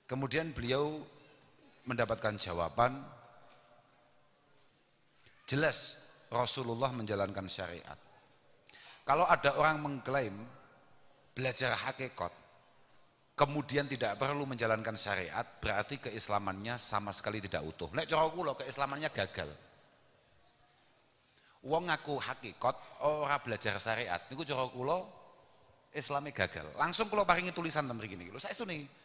Kemudian beliau mendapatkan jawaban, jelas Rasulullah menjalankan syariat. Kalau ada orang mengklaim belajar hakikat, kemudian tidak perlu menjalankan syariat, berarti keislamannya sama sekali tidak utuh. Nek cara kula keislamannya gagal. Wong ngaku hakikat ora belajar syariat niku cara kula Islame gagal. Langsung kula paringi tulisan ten mriki niki lho saestune.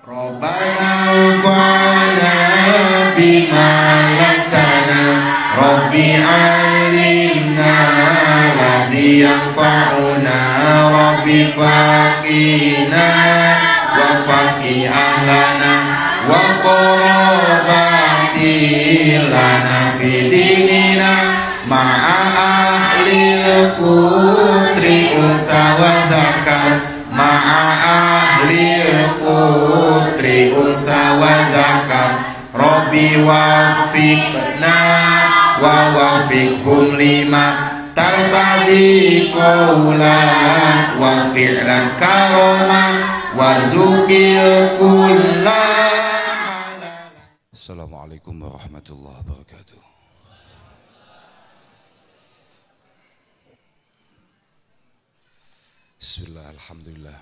Rabbana fa'ala bima latana Rabbi alimna ladhi yanfa'una Rabbi faqina wa faqi ahlana wa qarabati lana fi dinina ma'a ahlil qudri unsa wa zakat ma'a ahlil qudri unsa wa zakat Rabbi wafiqna wa wafiqhum lima tartadi qawlan wa fi'lan karoma warzuqil kulla. Assalamualaikum warahmatullahi wabarakatuh. Bismillah, alhamdulillah.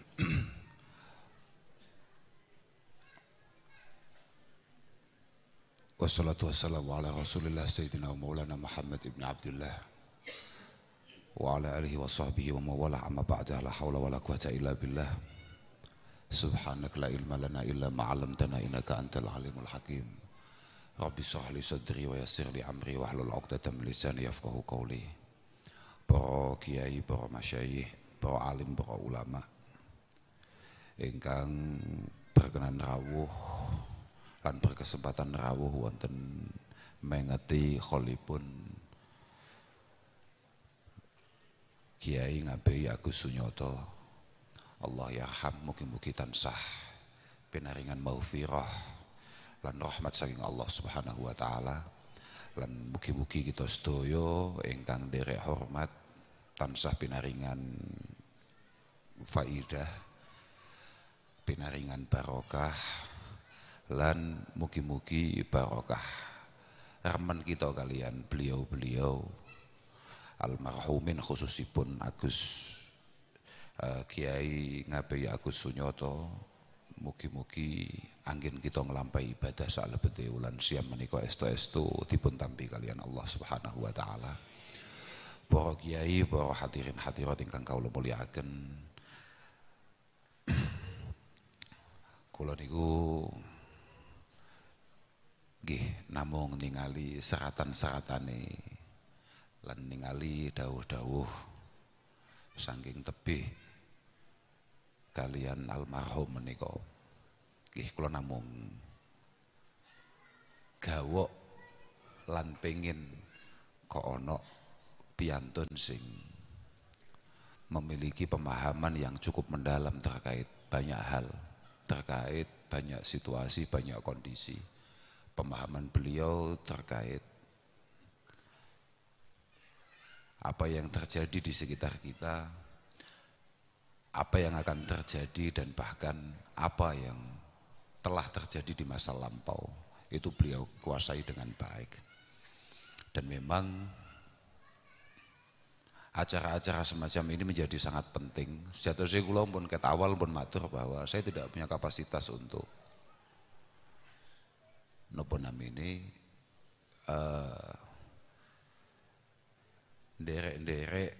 Wassalatu wassalamu ala rasulillah sayyidina wa maulana Muhammad ibn Abdullah wa ala alihi wa sahbihi wa mawala amma ba'da la hawla wa la quwata illa billah subhanaka la ilma lana illa ma'alamtana innaka antal alimul hakim Rabbi shrah li sadri wa yassir li amri wa hlul 'uqdatam min lisani yafqahu qawli. Para kiai, para masyayikh, para alim, para ulama ingkang berkenan rawuh lan berkesempatan rawuh wonten mengeti kholipun Kiai Ngabei Agus Sunyoto. Allah yarham, mugi-mugi tansah pinaringan maghfirah lan rahmat saking Allah Subhanahu wa taala. Lan mugi-mugi kita sedaya ingkang nderek hormat tansah pinaringan faidah, pinaringan barokah, lan mugi-mugi barokah remen kita kalian beliau-beliau almarhumin khususipun Agus Kiai Ngabei Agus Sunyoto. Mugi-mugi angin kita nglampahi ibadah salebete wulan siam menika estu-estu dipun tampi kalian Allah Subhanahu wa taala. Para kiai, para hadirin hadirat ingkang kawula mulyakaken. Kula niku nggih namung ningali seratan-seratane lan ningali dawuh-dawuh saking tebih kalian almarhum menika. Nggih kula namung gawok lan pengin kok ana piyantun sing memiliki pemahaman yang cukup mendalam terkait banyak hal, terkait banyak situasi, banyak kondisi. Pemahaman beliau terkait apa yang terjadi di sekitar kita, apa yang akan terjadi, dan bahkan apa yang telah terjadi di masa lampau. Itu beliau kuasai dengan baik. Dan memang acara-acara semacam ini menjadi sangat penting. Sejauh saya kula pun ket awal pun matur bahwa saya tidak punya kapasitas untuk nopo namine nderek-nderek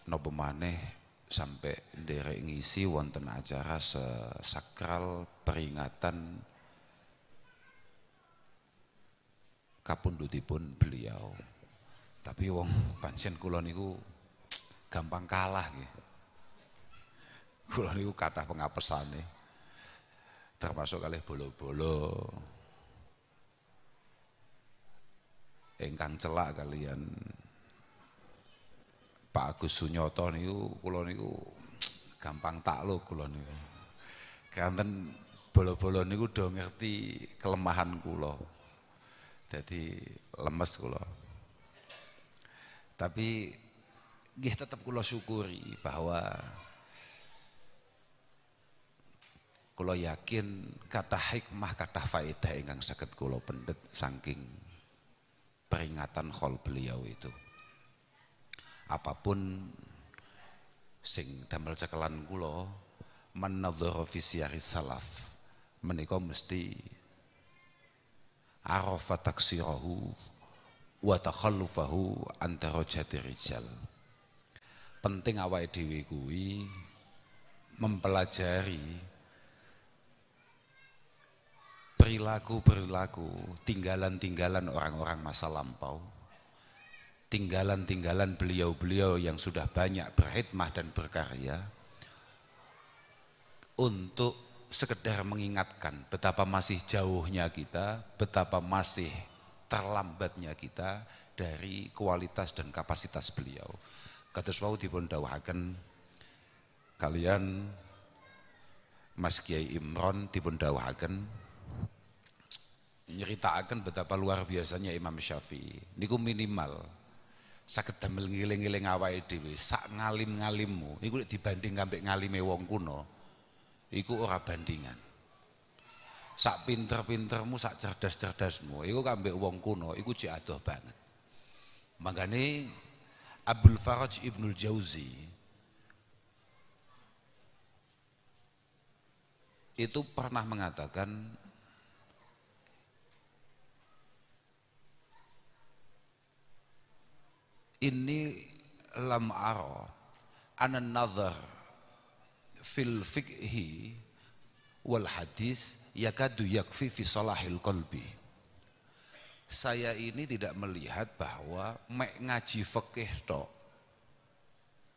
nopo maneh sampai nderek ngisi wonten acara sesakral peringatan kapundhutipun beliau. Tapi wong pancen kula niku gampang kalah nggih. Kula niku kathah pengapesane. Termasuk kalih bolo-bolo ingkang celak kalian Pak Agus Sunyoto niku kula niku gampang takluk kula niku. Kanten Bolo-bolo niku do ngerti kelemahan kula. Jadi lemes kula. Tapi nggih tetep kula syukuri bahwa kula yakin kata hikmah kata faedah ingkang saged kula pendet saking peringatan khol beliau itu. Apapun sing damel cekelan kula menadhara fi siyari salaf menika mesti arafa taksirahu wa takhallufahu antara jati rijal. Penting awake dhewe kuwi mempelajari perilaku-perilaku, tinggalan-tinggalan orang-orang masa lampau, tinggalan-tinggalan beliau-beliau yang sudah banyak berkhidmah dan berkarya, untuk sekedar mengingatkan betapa masih jauhnya kita, betapa masih terlambatnya kita dari kualitas dan kapasitas beliau. Kados wau dipun dawuhaken kalian Mas Kiai Imron dipun dawuhaken nyritakaken betapa luar biasanya Imam Syafi'i. Niku minimal saged damel ngiling-eling awake dhewe sak ngalim-ngalimmu niku dibanding kambek ngalime wong kuno iku ora bandingan. Sak pinter-pintermu, sak cerdas-cerdasmu iku kambek wong kuno iku jek adoh banget. Makane Abdul Faraj Ibnul Jauzi itu pernah mengatakan ini lam ara anan nazar fil fiqhi wal hadis yakadu yakfi fi salahil qalbi. Saya ini tidak melihat bahwa ngaji fikih tok,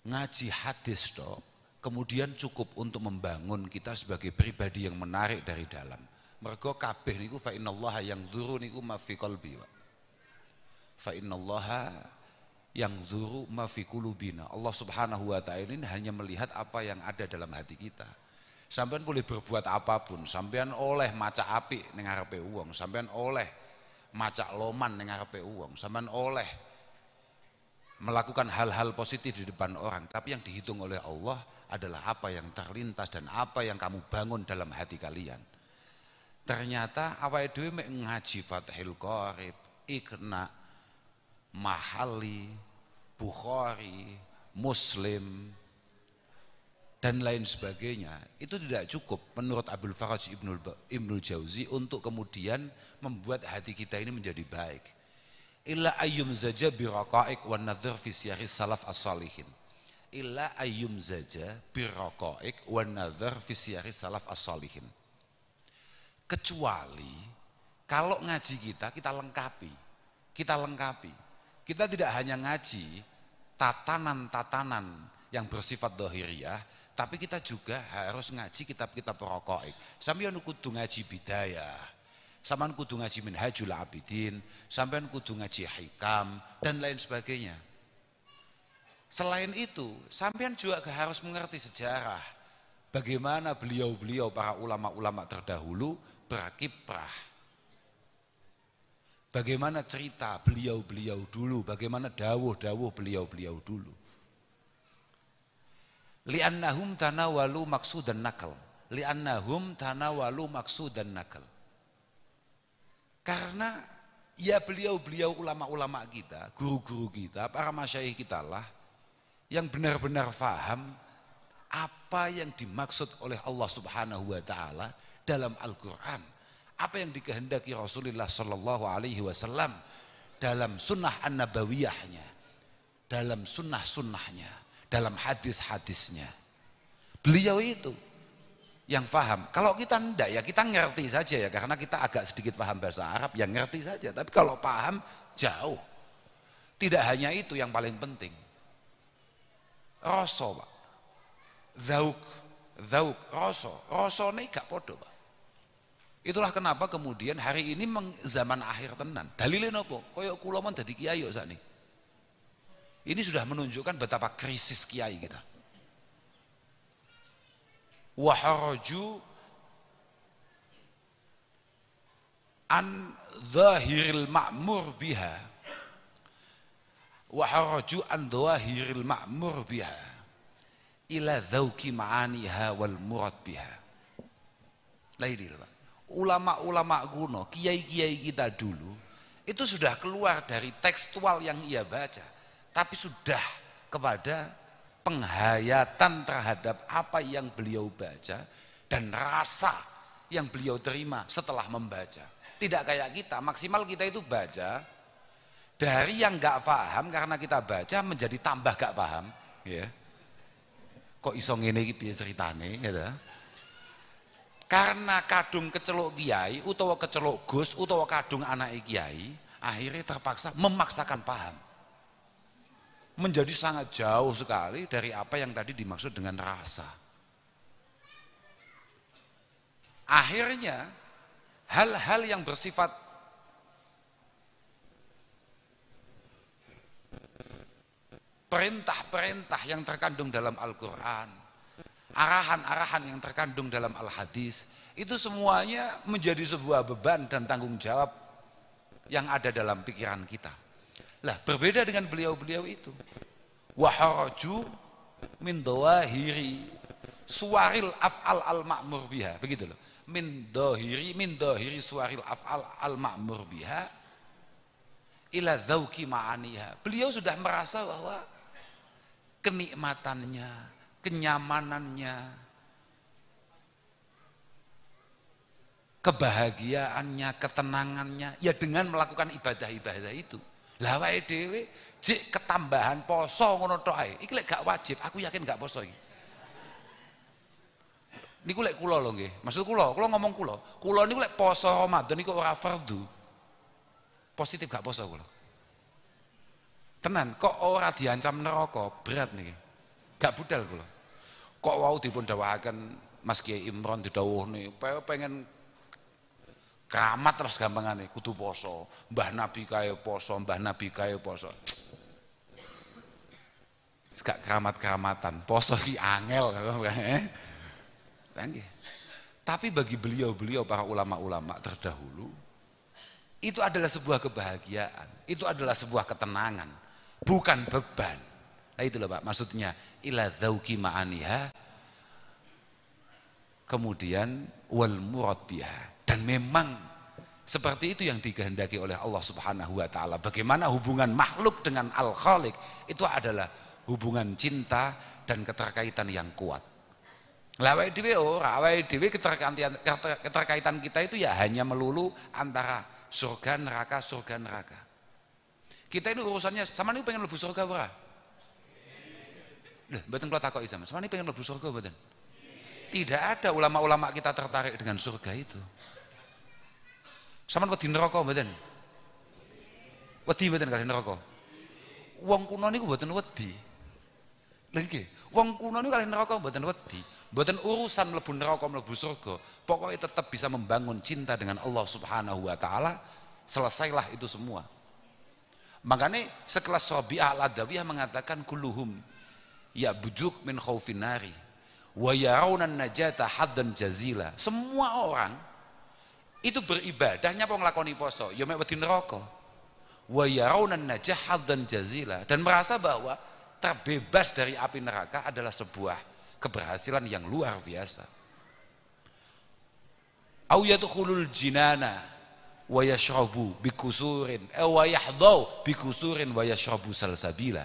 ngaji hadis tok kemudian cukup untuk membangun kita sebagai pribadi yang menarik dari dalam. Mergo kabeh niku fa innallaha yang dzuru niku ma fi qalbi. Fa innallaha yang dzuru ma fi qulubina. Allah Subhanahu wa taala ini hanya melihat apa yang ada dalam hati kita. Sampean boleh berbuat apapun, sampean oleh maca apik ning ngarepe wong, sampean oleh maca loman ning ngarepe wong, sampean oleh melakukan hal-hal positif di depan orang, tapi yang dihitung oleh Allah adalah apa yang terlintas dan apa yang kamu bangun dalam hati kalian. Ternyata awake dhewe mek ngaji Fathul Qorib, Iqna, Mahali, Bukhari, Muslim dan lain sebagainya itu tidak cukup menurut Abdul Faraj Ibnul Jauzi untuk kemudian membuat hati kita ini menjadi baik. Illa ayyum zaja biraqa'iq wan nadhar fi siyari salaf as-salihin. Illa ayyum zaja biraqa'iq wan nadhar fi siyari salaf as-salihin. Kecuali kalau ngaji kita lengkapi. Kita lengkapi. Kita tidak hanya ngaji tatanan-tatanan yang bersifat dhahiriyah, tapi kita juga harus ngaji kitab-kitab raqa'iq. Sampeyan kudu ngaji bidayah, sampeyan kudu ngaji Minhajul Abidin, sampeyan kudu ngaji Hikam dan lain sebagainya. Selain itu, sampeyan juga harus mengerti sejarah. Bagaimana beliau-beliau para ulama-ulama terdahulu berkiprah. Bagaimana cerita beliau-beliau dulu, bagaimana dawuh-dawuh beliau-beliau dulu. Li'annahum tanawalu maqsudan nakal. Li'annahum tanawalu maqsudan nakal. Karena ya beliau-beliau ulama-ulama kita, guru-guru kita, para masyayikh kita lah yang benar-benar faham apa yang dimaksud oleh Allah Subhanahu wa taala dalam Al-Qur'an. Apa yang dikehendaki Rasulullah sallallahu alaihi wasallam dalam sunnah an-nabawiyahnya, dalam sunnah-sunnahnya, dalam hadis-hadisnya. Beliau itu yang paham. Kalau kita enggak ya kita ngerti saja ya, karena kita agak sedikit paham bahasa Arab, yang ngerti saja. Tapi kalau paham jauh. Tidak hanya itu yang paling penting. Rasa, Pak. Zauk, rasa ini gak podo, Pak. Itulah kenapa kemudian hari ini zaman akhir tenan. Dalilnya apa? Koyok kula mon dadi kiai yo sakniki. Ini sudah menunjukkan betapa krisis kiai kita. Wa haraju an dhahiril ma'mur biha wa haraju an dhahiril ma'mur biha ila dzauqi ma'aniha wal murad biha. Lain Pak. Ulama-ulama kuno, kiai-kiai kita dulu itu sudah keluar dari tekstual yang ia baca, tapi sudah kepada penghayatan terhadap apa yang beliau baca dan rasa yang beliau terima setelah membaca. Tidak kayak kita, maksimal kita itu baca dari yang gak paham karena kita baca menjadi tambah gak paham, ya. Kok iso ngene iki piye ceritane gitu. Karena kadung keceluk kiai utawa keceluk gus utawa kadung anak kiai, akhirnya terpaksa memaksakan paham. Menjadi sangat jauh sekali dari apa yang tadi dimaksud dengan rasa. Akhirnya hal-hal yang bersifat perintah-perintah yang terkandung dalam Al-Quran, arahan-arahan yang terkandung dalam Al-Hadis, itu semuanya menjadi sebuah beban dan tanggung jawab yang ada dalam pikiran kita. Lah, berbeda dengan beliau-beliau itu. Waharaju min dhawahiri suwaril af'al al-ma'mur biha, begitu loh. Min dhahiri suwaril af'al al-ma'mur biha ila dzauqi ma'aniha. Beliau sudah merasa bahwa kenikmatannya, kenyamanannya, kebahagiaannya, ketenangannya ya dengan melakukan ibadah-ibadah itu. Lah awake dhewe jek ketambahan poso ngono tok ae. Iki lek gak wajib, aku yakin gak poso iki. Niku lek kula lho nggih. Maksud kula ngomong kula. Kula niku lek poso Ramadan niku ora fardu. Positif gak poso kula. Tenan, kok ora diancam neraka, berat niki. Gak budal kula. Kok wau dipun dawuhaken Mas Kiai Imron didhawuhne, pengen keramat terus gampangane kudu poso. Mbah Nabi kae poso, Mbah Nabi kae poso. Gak keramat-keramatan, poso ki angel nggih. Tapi bagi beliau-beliau para ulama-ulama terdahulu itu adalah sebuah kebahagiaan, itu adalah sebuah ketenangan, bukan beban. Nah itu loh Pak, maksudnya ila dzauqi ma'aniha, kemudian wal murad biha. Dan memang seperti itu yang dikehendaki oleh Allah Subhanahu wa taala. Bagaimana hubungan makhluk dengan Al-Khaliq itu adalah hubungan cinta dan keterkaitan yang kuat. Lah awake dhewe ora, awake dhewe keterkaitan kita itu ya hanya melulu antara surga neraka. Kita ini urusannya sama ini pengen mlebu surga ora? Lho, mboten kula takoki sampean. Sama ini pengen mlebu surga mboten? Tidak ada ulama-ulama kita tertarik dengan surga itu. Sampeyan wedi neraka mboten? Wedi mboten kali neraka? Wong kuno niku mboten wedi. Lha nggih, wong kuno niku kali neraka mboten wedi. Mboten urusan mlebu neraka mlebu surga. Pokoknya tetap bisa membangun cinta dengan Allah Subhanahu wa taala, selesailah itu semua. Makanya sekelas Rabi'ah al-Adawiyah mengatakan kulluhum ya buduk min khaufin nari wa yarawna najata haddan jazila. Semua orang itu beribadahnya apa nglakoni poso ya mek wedi neraka. Wa yarawna najah haddan jazila, dan merasa bahwa terbebas dari api neraka adalah sebuah keberhasilan yang luar biasa. Au yadkhulul jinana wa yashrabu bikusurin wa yahdau bikusurin wa yashrabu salsabila.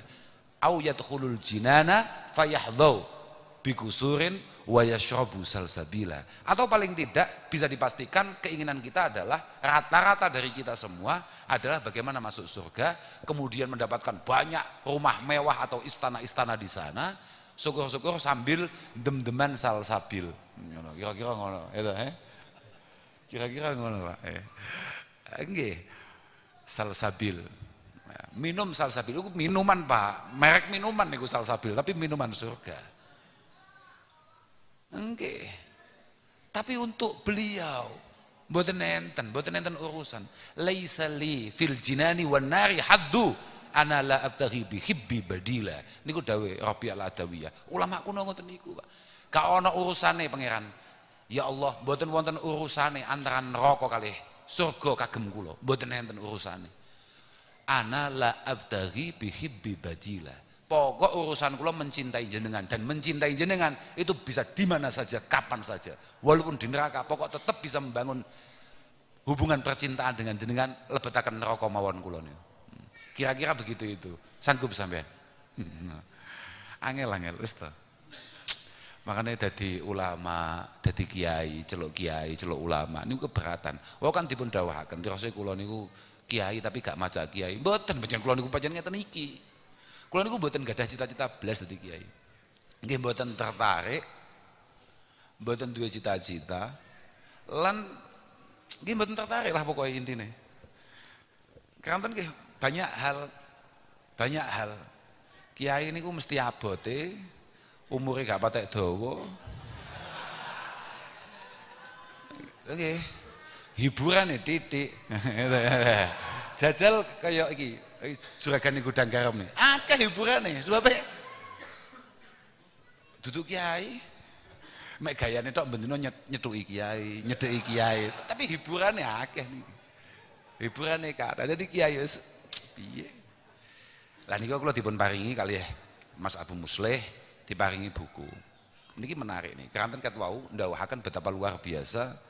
Au yadkhulul jinana fayahdau bikusurin wa yashrabu salsabila. Atau paling tidak bisa dipastikan keinginan kita adalah rata-rata dari kita semua adalah bagaimana masuk surga, kemudian mendapatkan banyak rumah mewah atau istana-istana di sana, syukur-syukur sambil dem-deman salsabil. Kira-kira ngono, itu kira-kira ngono Pak. Nggih. Salsabil. Minum salsabil itu minuman Pak, merek minuman niku salsabil, tapi minuman surga. Nggih. Tapi untuk beliau mboten enten urusan. Laisa li fil jinani wan nari haddu ana la abtaghi bi hibbi badila. Niku dawuh Rabi' al-Adawiyah. Ulama kuno ngoten niku, Pak. Gak ana urusane pangeran. Ya Allah, mboten wonten urusane antara neraka kalih surga kagem kula, mboten enten urusane. Ana la abtaghi bihibbi badila. Pokok urusan kula mencintai jenengan, dan mencintai jenengan itu bisa di mana saja, kapan saja. Walaupun di neraka, pokok tetap bisa membangun hubungan percintaan dengan jenengan, lebetaken neraka mawon kula niku. Kira-kira begitu itu. Sanggup sampean? Angel wis to. Makanya dadi ulama, dadi kiai, celuk ulama niku keberatan. Wah kan dipun dawuhaken tirose kula niku kiai tapi gak maca kiai. Mboten pancen kula niku pancen ngeten iki. Kula niku mboten gadah cita-cita blas dadi kiai. Nggih mboten tertarik, mboten duwe cita-cita, lan nggih mboten tertarik lah pokoknya intine. Kanten nggih banyak hal. Kiai niku mesti abote, umure gak patek dawa. Nggih. Hiburane titik. Jajal kaya iki, juragan gudang garam nih. Akeh hiburane, sebab duduk kiai. Mek gayane tok bendino nyetuki kiai, nyedeki kiai, tapi hiburane akeh niki. Hiburane kathah. Dadi kiai wis piye? Lah niku kula dipun paringi kalih Mas Abu Musleh diparingi buku. Niki menarik nih. Keranten ket wau ndawuhaken betapa luar biasa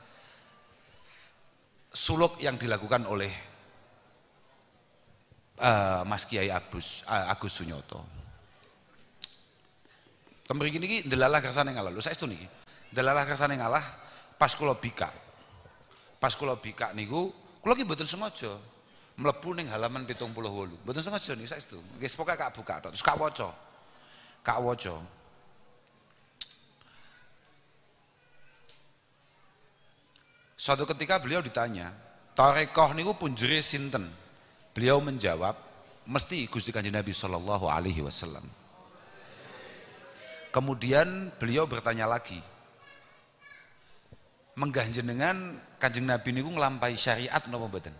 suluk yang dilakukan oleh Mas Kiai Agus Sunyoto. Temriki niki ndelalah kersane ngalah. Lho saestu niki. Ndelalah kersane ngalah pas kula bikak. Pas kula bikak niku kula ki mboten sengaja mlebu ning halaman 78. Mboten sengaja niki saestu. Nggih pokoke kak buka tok terus kak waca. Suatu ketika beliau ditanya, tarekoh niku punjere sinten? Beliau menjawab, mesti Gusti Kanjeng Nabi sallallahu alaihi wasallam. Kemudian beliau bertanya lagi, menggah jenengan Kanjeng Nabi niku nglampahi syariat napa mboten?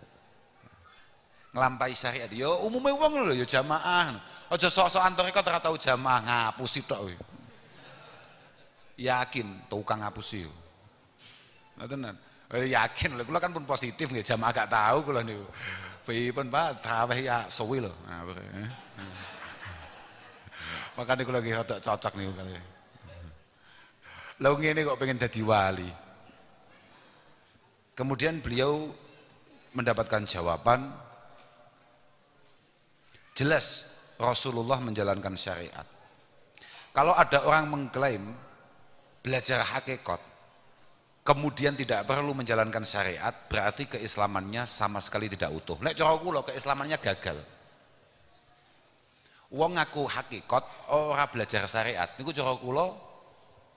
Nglampahi syariat. Ya umume wong lho ya jamaah. Aja sok-sokan tarekoh ora tau jamaah ngapusi tok kowe. Yakin tukang ngapusi yo. Ngoten. Yakin lho, kula kan pun positif nggih, jamaah gak tahu kula niku. Pripun Pak, traweh ya suwi lho. Nah, makane kula nggih rada cocok niku kali. Lah ngene kok pengen dadi wali. Kemudian beliau mendapatkan jawaban jelas Rasulullah menjalankan syariat. Kalau ada orang mengklaim belajar hakikat kemudian tidak perlu menjalankan syariat, berarti keislamannya sama sekali tidak utuh. Nek cara kula keislamannya gagal. Wong ngaku hakikat ora belajar syariat niku cara kula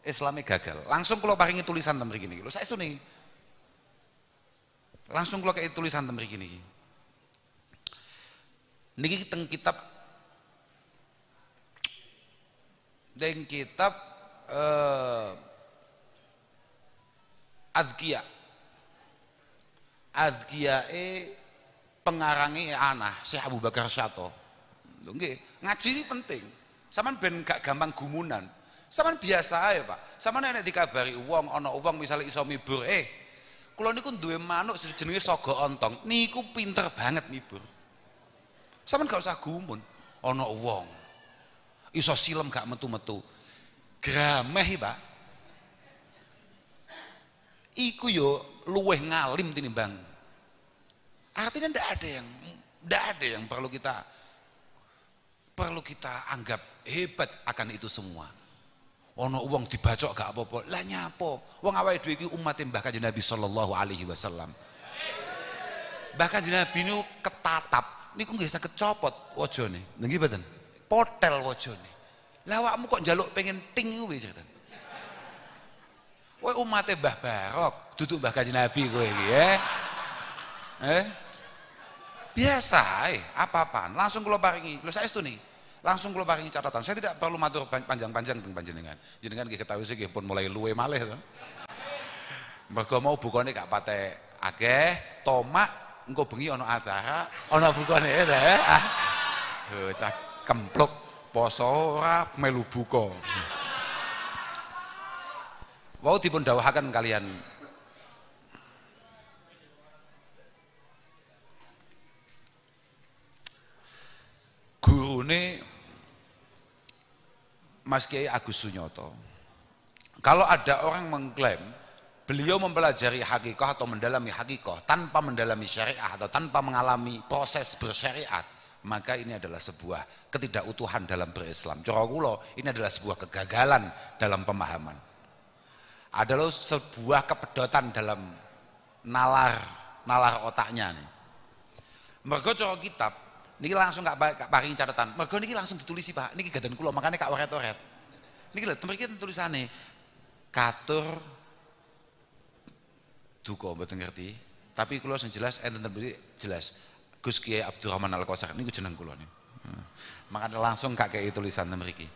Islame gagal. Langsung kula paringi tulisan ten mriki niki. Lho saestu niki. Langsung kula kei tulisan ten mriki niki. Niki teng kitab Azkiyae pengarange anak Syekh Abu Bakar Syato. Lho nggih, ngaji ini penting. Saman ben gak gampang gumunan. Saman biasa ae, Pak. Saman nek dikabari wong ana wong misale iso mibur, kula niku duwe manuk jenenge sogo ontong. Niku pinter banget mibur. Saman gak usah gumun. Ana wong iso silem gak metu-metu. Grameh, Pak. Iku yo luweh ngalim tinimbang. Artinya ndak ada yang perlu kita anggap hebat akan itu semua. Ono wong dibacok gak apa-apa. Lah nyapo? Wong awake dhewe iki umat Mbah Kanjeng Nabi sallallahu alaihi wasallam. Mbah Kanjeng Nabi niku ketatap niku nggih saged copot wajane. Nggih mboten? Potel wajane. Lah awakmu kok njaluk pengen ting kuwi ceritane. Kowe umate Mbah Barok, duduk Mbah Kanjeng Nabi kowe iki biasa apa-apaan, langsung kula paringi. Lho saestu nih. Langsung kula paringi catatan. Saya tidak perlu matur panjang-panjang teng panjenengan. Jenengan nggih ketahui nggih pun mulai luwe malih to. Mergo mau bukane gak patek akeh, tomak engko bengi ana acara, ana bukane ta. Cah kempluk poso ora melu buka. Wau dipun dawuhaken kalian Mas Kiai Agus Sunyoto. Kalau ada orang mengklaim beliau mempelajari hakikah atau mendalami hakikah tanpa mendalami syariah atau tanpa mengalami proses bersyariat, maka ini adalah sebuah ketidakutuhan dalam berislam. Cara kula ini adalah sebuah kegagalan dalam pemahaman. Adalah sebuah kepedotan dalam nalar otaknya nih. Mergo cara kitab niki langsung gak paringi catatan. Mergo niki langsung ditulisi Pak. Niki gadan kula makane gak oret-oret. Niki lho mriki tulisane katur duka mboten ngerti, tapi kula sing jelas enten mriki jelas Gus Kiai Abdurrahman Al-Qausar niku jeneng kula niku. Makane langsung gak kei tulisan mriki.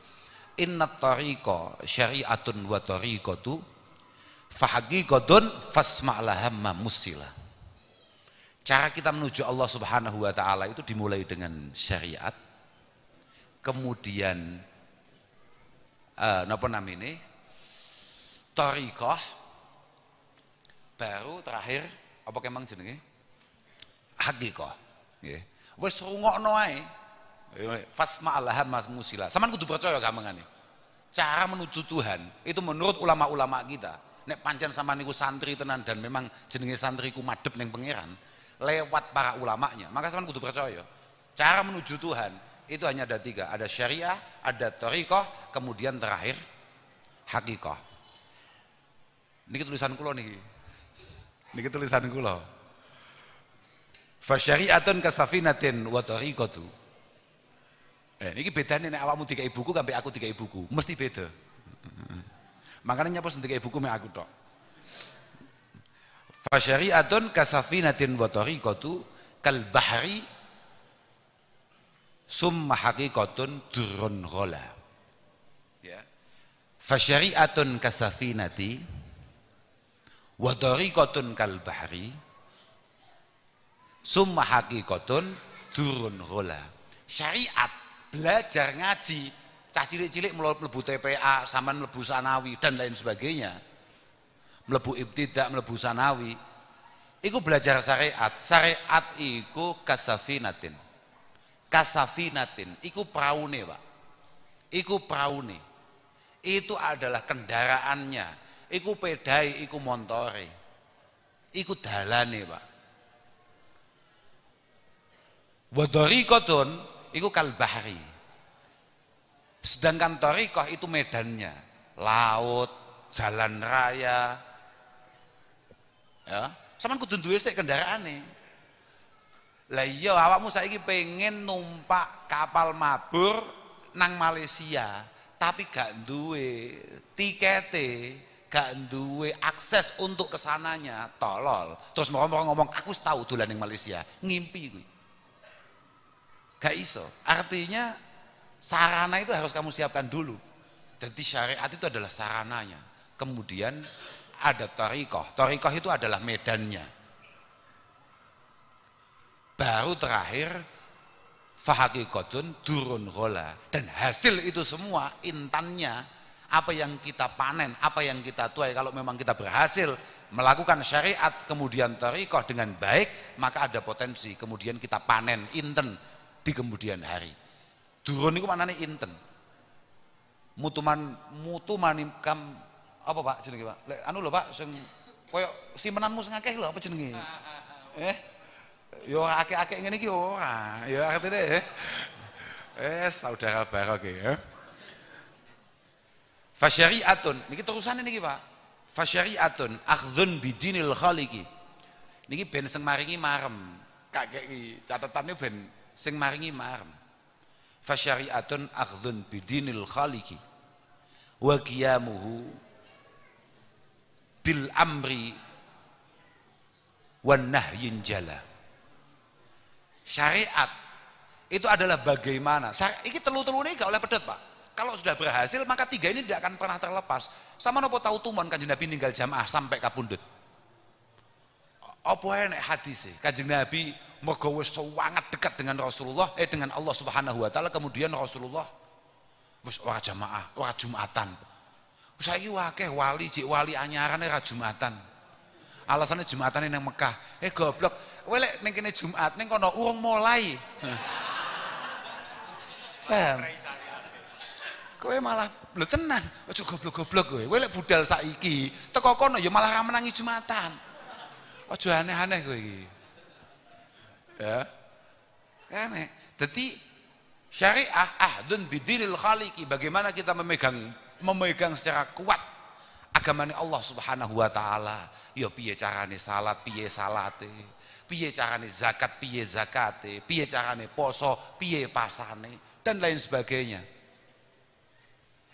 Inna tariqa syari'atun wa tariqatu fahaqiqatun fasma'lahamma musila. Cara kita menuju Allah Subhanahu wa taala itu dimulai dengan syariat. Kemudian napa namine? Thariqah. Baru terakhir apa kemang jenenge? Haqiqah. Nggih. Wis rungokno ae. Fasma'lahamma musila. Sampeyan kudu percaya gampangane. Cara menuju Tuhan itu menurut ulama-ulama kita. Nek pancen sampean niku santri tenan dan memang jenenge santriku madhep ning pangeran lewat para ulamanya, maka sampean kudu percaya. Cara menuju Tuhan itu hanya ada 3, ada syariah, ada thariqah, kemudian terakhir hakikah. Niki tulisan kula niki. Niki tulisan kula. Fa syari'atun kasafinatin wa thariqatu. Niki bedane nek awakmu dikai buku sampai aku dikai buku, mesti beda. Makanya nyapa sing dikai buku mek aku tok. Fasyari'atun kasafinatin wa tariqatu kal bahri summa haqiqatun durrun ghala. Ya. Fasyari'atun kasafinati wa tariqatun kal bahri summa haqiqatun durrun ghala. Syariat, belajar ngaji, cah cilik-cilik mlebu TPA, sampean mlebu sanawi dan lain sebagainya. Mlebu ibtidak, mlebu sanawi, iku belajar syariat. Syariat iku kasafinatin. Kasafinatin, iku praune Pak. Iku praune. Itu adalah kendaraannya. Iku pedai, iku montore. Iku dalane Pak. Wa thariqatun iku kal bahri. Sedangkan thariqah itu medannya, laut, jalan raya. Ya, sampean kudu duwe sik kendaraane. Lah iya awakmu saiki pengen numpak kapal mabur nang Malaysia, tapi gak duwe tikete, gak duwe akses untuk kesananya, tolol. Terus ngomong aku tahu dolan ning Malaysia, ngimpi kuwi. Gak iso. Artinya sarana itu harus kamu siapkan dulu. Jadi syariat itu adalah sarananya. Kemudian ada thariqah. Thariqah itu adalah medannya. Baru terakhir fahaqiqatun durun ghala. Dan hasil itu semua intannya, apa yang kita panen, apa yang kita tuai, kalau memang kita berhasil melakukan syariat kemudian thariqah dengan baik, maka ada potensi kemudian kita panen inten di kemudian hari. Durun itu maknanya inten. Mutuman kam apa Pak jenenge Pak? Anu lho Pak sing koyo simpenanmu sing akeh lho apa jenenge? Yo akeh-akeh ngene iki ora. Ya artine saudara barok ya. Fasyari'atun niki terusane niki Pak. Fasyari'atun akhdhun bidinil khaliqi. Niki ben sing maringi marem. Kakek iki catetane ben sing maringi marem. Fasyari'atun akhdhun bidinil khaliqi wa qiyamuhu bil amri wan nahyin jala. Syariat itu adalah bagaimana. Iki telu-telune gak oleh pedot Pak. Kalau sudah berhasil maka 3 ini tidak akan pernah terlepas. Sama nopo tahu tumon Kanjeng Nabi ninggal jamaah sampai kapundhut. Apa enek hadise Kanjeng Nabi mergo wis sangat dekat dengan Rasulullah dengan Allah Subhanahu wa taala, kemudian Rasulullah wis ora jamaah, ora Jumatan. Saiki akeh wali, cik wali anyarane ra Jumatan. Alasannya Jumatane nang Mekah. Goblok, kowe lek ning kene Jumat ning kono urung mulai. Paham? Kowe malah Lho tenan, aja goblok-goblok kowe. Kowe lek budal saiki, teko kono ya malah ra menangi Jumatan. Aja aneh-aneh kowe iki. Ya. Aneh. Dadi syariah ahdun bidinil khaliqi, bagaimana kita memegang secara kuat agamane Allah Subhanahu wa taala. Ya piye carane salat, piye salate, piye carane zakat, piye zakate, piye carane poso, piye pasane dan lain sebagainya.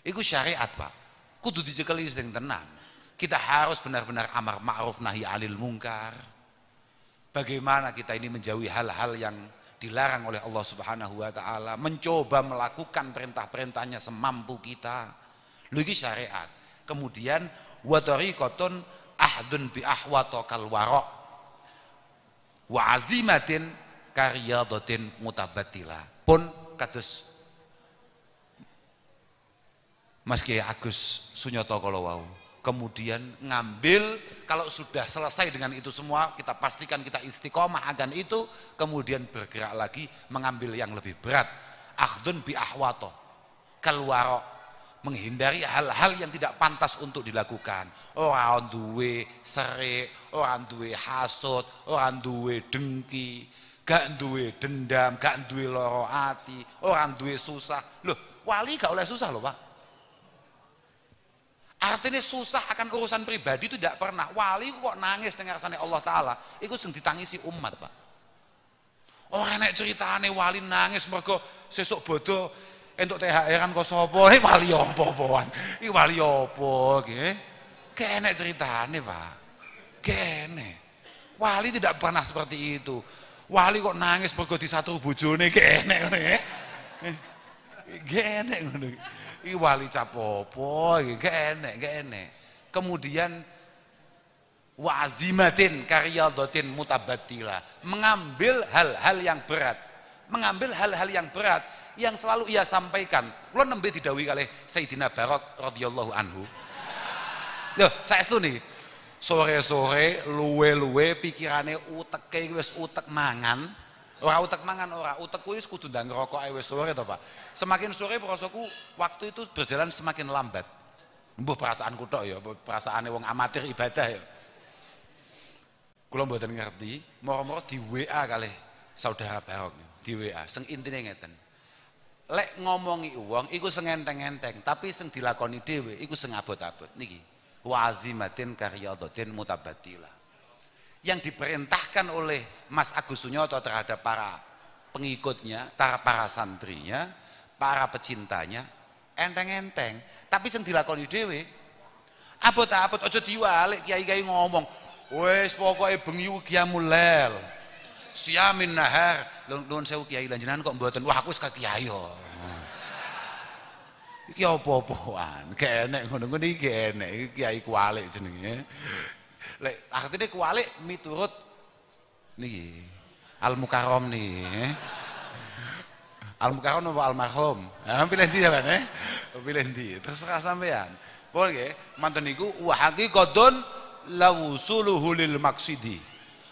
Iku syariat, Pak. Kudu dicekeli sing tenan. Kita harus benar-benar amar ma'ruf nahi 'anil munkar. Bagaimana kita ini menjauhi hal-hal yang dilarang oleh Allah Subhanahu wa taala, mencoba melakukan perintah-perintahnya semampu kita. Lho iki syariat. Kemudian wa tariqatun ahdun bi ahwata kal wara wa azimatin karyadatin mutabattila. Pun kados Mas Kiai Agus Sunyoto kalau wau. Kemudian ngambil, kalau sudah selesai dengan itu semua, kita pastikan kita istiqomah akan itu, kemudian bergerak lagi mengambil yang lebih berat. Akhdun bi ahwato, kalwaro, menghindari hal-hal yang tidak pantas untuk dilakukan. Orang duwe serik, orang duwe hasud, orang duwe dengki, gak duwe dendam, gak duwe loro ati, orang duwe susah. Loh, wali gak oleh susah loh, Pak. Artinya susah akan urusan pribadi itu tidak pernah. Wali kok nangis dengan rasanya Allah Ta'ala, itu yang ditangisi umat, Pak. Orang nek ceritane wali nangis mergo sesuk bodoh entuk THR-an kok sapa? Wali apa-apaan? Iki wali apa nggih? Kene ceritane, Pak. Kene. Wali tidak pernah seperti itu. Wali kok nangis mergo disatru bojone kene ngene nggih. Kene ngono. Iki wali capopo iki kene. Kemudian wa'azimatin karyadatin mutabattila, mengambil hal-hal yang berat. Mengambil hal-hal yang berat yang selalu ia sampaikan. Kula nembe didhawuhi kalih Sayyidina Barok radhiyallahu anhu. Lho, saestu nih. Sore-sore luwe-luwe pikirane uteke wis utek mangan. Ora utek mangan ora, utek kuwi wis kudu ndang ngerokok ae wis sore to, Pak. Semakin sore prasaku waktu itu berjalan semakin lambat. Mbuh perasaanku tok ya, perasaane wong amatir ibadah ya. Kula mboten ngerti, moro-moro di WA kalih saudara Barok, di WA. Sing intine ngeten. Lek ngomongi wong iku sing enteng-enteng, tapi sing dilakoni dhewe iku sing abot-abot. Niki, wa'azimatin karyadatin mutabattila. Yang diperintahkan oleh Mas Agus Sunyoto terhadap para pengikutnya, para santrinya, para pecintanya, enteng-enteng, tapi sing dilakoni dhewe abot-abot. Aja diwalik kiai-kiai ngomong, wis pokoke bengi qiyamul lail, siamin nahar. Nuwun sewu kiai lanjenengan kok mboten, wah aku wis kiai yo. Iki apa-apaan, kenek ngono-ngono iki kenek, iki kiai kualik jenenge. Lek artine kualik miturut niki Al Mukarrom nih. Al Mukarrom apa almarhum? Nah, pilih ndi sampean Pilih ndi? Terserah sampean. Pun nggih, manten niku wa haqiqatun lawusuluhu lil maqsidi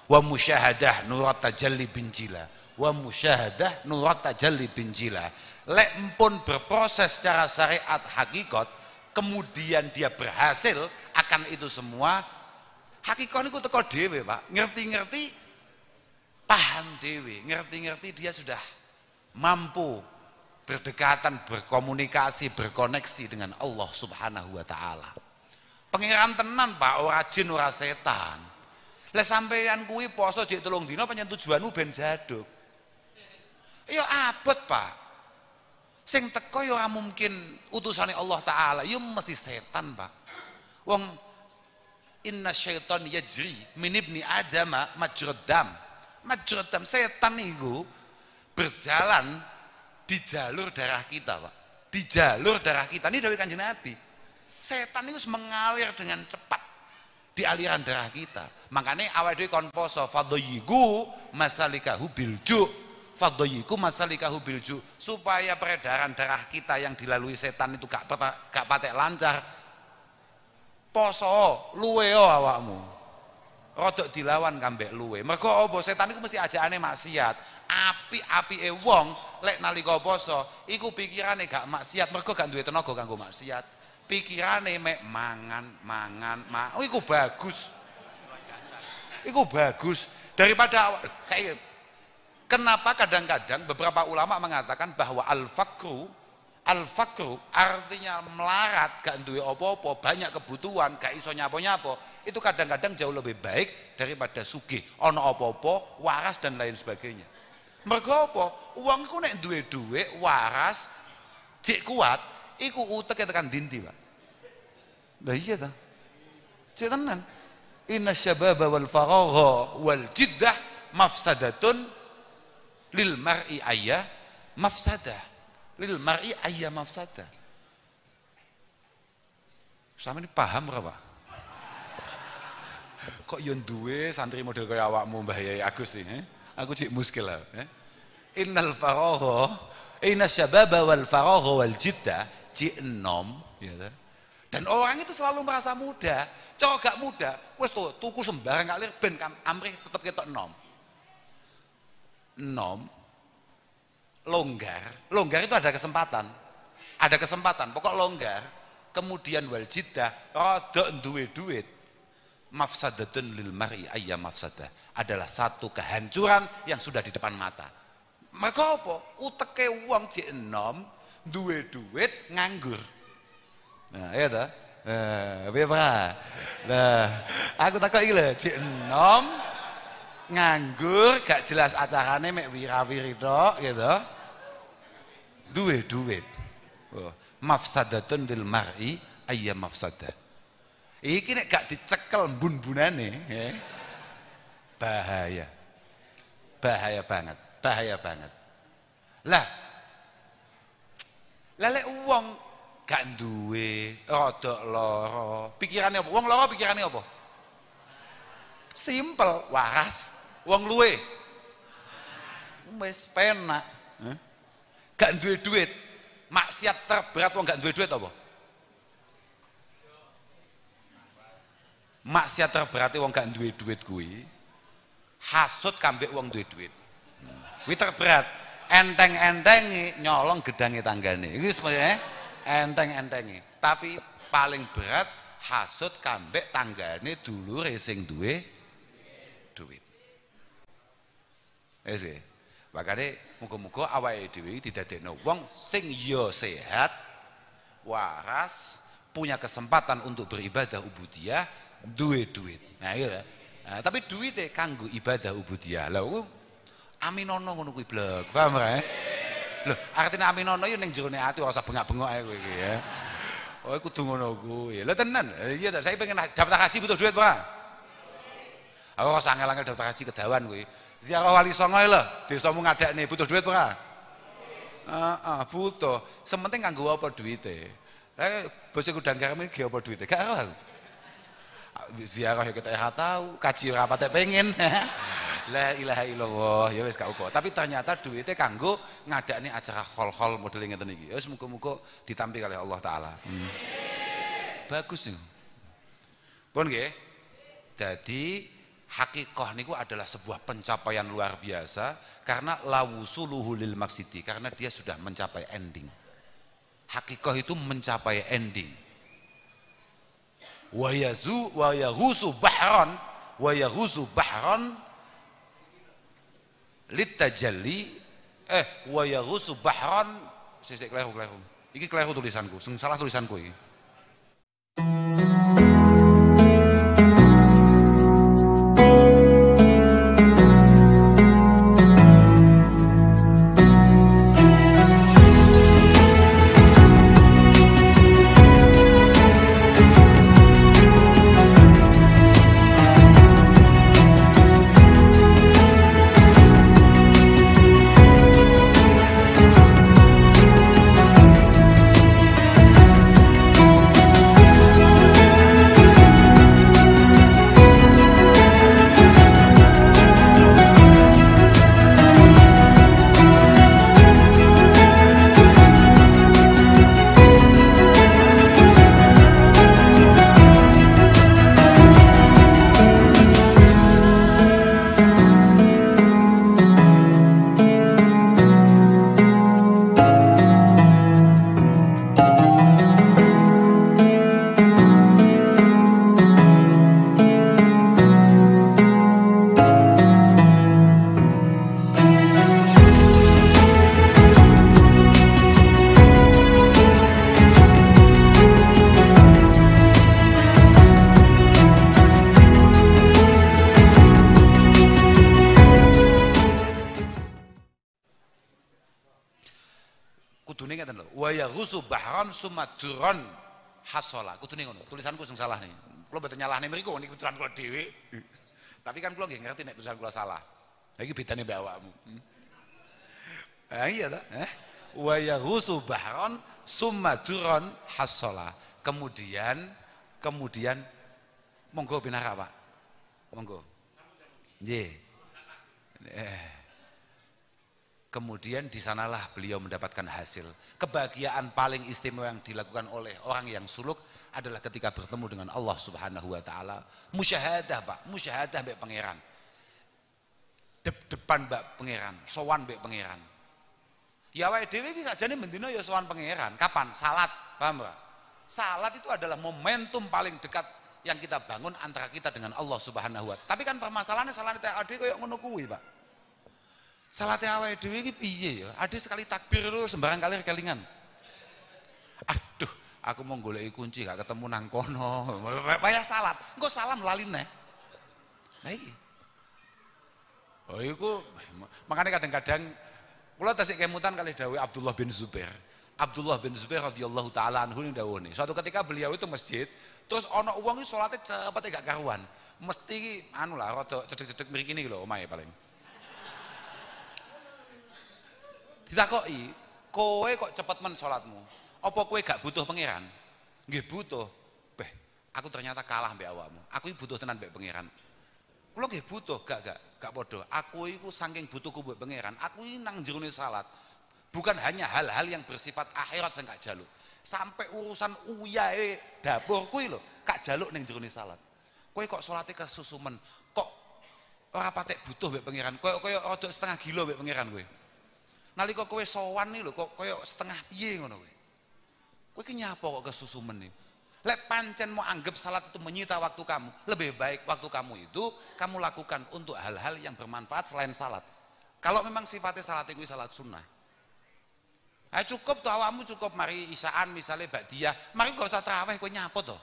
wa musyahadah nurat tajalli binjila. Wa musyahadah nurat tajalli binjila. Lek pun berproses secara syariat hakikat, kemudian dia berhasil akan itu semua. Hakikat niku teko dhewe, Pak. Ngerti-ngerti paham dhewe, ngerti-ngerti dia sudah mampu berdekatan, berkomunikasi, berkoneksi dengan Allah Subhanahu wa taala. Pangeran tenan, Pak, ora jin ora setan. Lah sampeyan kuwi poso jek 3 dina pancen tujuanmu ben jaduk. Ya abot, Pak. Sing teko ya ora mungkin utusane Allah taala, ya mesti setan, Pak. Wong inna syaitan yajri min ibni adama majrad dam. Majrad dam, setan itu berjalan di jalur darah kita, Pak. Di jalur darah kita. Ini dawuh Kanjeng Nabi. Setan itu mengalir dengan cepat di aliran darah kita. Makanya awake dhewe kon poso fadhayiku masalikahu bilju. Fadhayiku masalikahu bilju, supaya peredaran darah kita yang dilalui setan itu gak patek lancar. Poso luweo awakmu. rodok dilawan kambek luwe. Mergo apa? Setan iku mesti ajakane maksiat. Apike wong lek nalika poso iku pikirane gak maksiat, mergo gak duwe tenaga kanggo maksiat. Pikirane mek mangan. Oh iku bagus. Iku bagus daripada saya. Kenapa kadang-kadang beberapa ulama mengatakan bahwa al-fakru artinya melarat, gak duwe apa-apa, banyak kebutuhan, gak iso nyapo-nyapo, itu kadang-kadang jauh lebih baik daripada sugih, ono apa-apa, waras dan lain sebagainya. Mergo apa? Wong iku nek duwe dhuwit, waras, jek kuat, iku uteke tekan dinti, Pak. Lah iya ta? Cek tenan. Inna syababa wal faragha wal jiddah mafsadatun lil mar'i ayya mafsadah. Lil mar'i ayya mafsadah. Sama ini paham ora, Pak? Kok yo duwe santri model kaya awakmu Mbah Yai Agus iki, Aku cik muskil lah, Innal faragha, inna syababa wal faragha wal jiddah cik enom, ya ta? Dan orang itu selalu merasa muda. Cowok gak muda, wes tuku sembarang gak lir ben amrih tetep ketok enom. Longgar itu ada kesempatan pokok longgar, kemudian wal jiddah rada duwe duit, mafsadatun lil mar'i ayya mafsadah, adalah satu kehancuran yang sudah di depan mata. Maka apa? Uteke wong jek enom duwe duit nganggur. Nah iya ta? Piye Pak? Nah, aku takok iki lho, jek enom nganggur, gak jelas acarane mek wira-wiri tok gitu. Duwe duit. Mafsadatun lil mar'i ayya mafsadah. Iki nek gak dicekel mbun-bunane, bahaya. Bahaya banget. Lah lek wong gak duwe, rodok lara, pikirane apa? Wong lara pikirane apa? Simpel, waras. Wong luwe wis penak. Gak duwe duit. Maksiat terberat wong gak duwe duit apa? Maksiat terberat wong gak duwe duit kuwi hasud kambek wong duwe duit. Kuwi terberat. Enteng-entengi nyolong gedange tanggane. Iki sebenarnya enteng-entengi. Tapi paling berat hasud kambek tanggane dulure sing duwe duit. Ese. Makane muga-muga awake dhewe didadekno wong sing ya sehat, waras, punya kesempatan untuk beribadah ubudiyah, duwe duit. Nah iya. Nah, tapi duite kanggo ibadah ubudiyah. Lah aminono ngono kuwi blek. Paham ora? Lho, artine aminono yo ning jerone ati ora usah bengak-bengok ae kowe iki ya. Oh kudu ngono kuwi. Lha tenan. Iya ta, saya pengen daftar haji butuh duit, Pak. Aku ora angel-angel daftar haji kedawan kuwi. Ziarah Wali Songo lho, desamu ngadakne butuh duit ora? Butuh. Sementing kanggo apa duite. Bos Gudang Garam iki apa duite? Gak ora. Ziarah ya kita tahu, kaji ora patek pengen. La ilaha illallah, ya wis gak apa. Tapi ternyata duitnya kanggo ngadakne acara hol-hol model ngeten iki. Ya wis muga-muga ditampi oleh Allah taala. Bagus nih. Pun nggih. Dadi hakikah niku adalah sebuah pencapaian luar biasa karena lawusuluhu lil maksidi, karena dia sudah mencapai ending. Hakikah itu mencapai ending. Wa yaghusu bahran litajalli wa yaghusu bahran sesek kleru. Iki kleru tulisanku, sing salah tulisanku iki. Kudune ngeten lho, wa yaghusu bahran sumadron hasola. Kudune ngono. Tulisanku sing salah nih. Kula mboten nyalahne mriku niki tulisan kula dhewe. Tapi kan kula nggih ngerti nek tulisan kula salah. Lah iki bedane mbek awakmu. Iya ta? Wa yaghusu bahran sumadron hasola. Kemudian monggo binara Pak. Monggo. Nggih. Kemudian di sanalah beliau mendapatkan hasil. Kebahagiaan paling istimewa yang dilakukan oleh orang yang suluk adalah ketika bertemu dengan Allah Subhanahu wa taala. Musyahadah, Pak, musyahadah mbek pangeran. Depan mbak pangeran, sowan mbek pangeran. Ya awake dhewe iki sakjane bendina ya sowan pangeran. Kapan? Salat, paham Pak? Salat itu adalah momentum paling dekat yang kita bangun antara kita dengan Allah Subhanahu wa taala. Tapi kan permasalahannya salat ade koyo ngono kuwi, Pak. Salate awake dhewe iki piye ya? Ade sekali takbir terus sembarang kali kelingan. Aduh, aku mau goleki kunci gak ketemu nang kono. Payah salat. Engko salam lali neh. Nah iki. Oh iku makanya kadang-kadang kula tasik kemutan kali dawuh Abdullah bin Zubair. Abdullah bin Zubair radhiyallahu taala anhu ning dawuhne. Suatu ketika beliau itu masjid, terus ana wong iki salate cepet gak karuan. Mesti anu lah rada cedek-cedek mriki niki lho omahe paling. Ditakoki, kowe kok cepet men salatmu? Apa kowe gak butuh pangeran? Nggih butuh. Beh, aku ternyata kalah mbek awakmu. Aku iki butuh tenan mbek pangeran. Kula nggih butuh, gak padha. Aku iku saking butuhku mbek pangeran, aku iki nang jerone salat. Bukan hanya hal-hal yang bersifat akhirat sing gak jaluk. Sampai urusan uyahe dapur kuwi lho, gak jaluk ning jerone salat. Kowe kok salate kesusumen, kok ora patek butuh mbek pangeran. Koyo rada setengah gila mbek pangeran kowe. Nalika kowe sowan nih lho kok koyo setengah piye ngono kowe. Kowe ki nyapa kok kesusumen nih. Lek pancen mau anggap salat itu menyita waktu kamu, lebih baik waktu kamu itu kamu lakukan untuk hal-hal yang bermanfaat selain salat. Kalau memang sifatnya salat itu salat sunnah. Cukup tuh awakmu cukup mari isaan misalnya ba'diyah, mari gak usah tarawih kowe nyapa toh.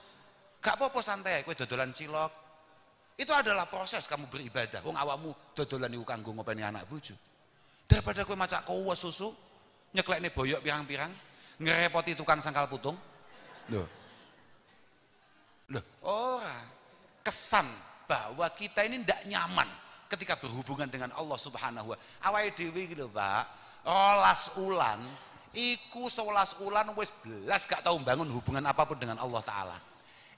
Gak apa-apa santai kowe dodolan cilok. Itu adalah proses kamu beribadah. Wong awakmu dodolan iku kanggo ngopeni anak bojo. Daripada kowe macak kowe susu, nyeklekne boyok pirang-pirang, ngerepoti tukang sangkal putung. Loh, ora. Kesan bahwa kita ini ndak nyaman ketika berhubungan dengan Allah Subhanahu wa taala. Awake dhewe iki lho, Pak, 12 ulan, iku 11 ulan wis belas gak tau bangun hubungan apapun dengan Allah taala.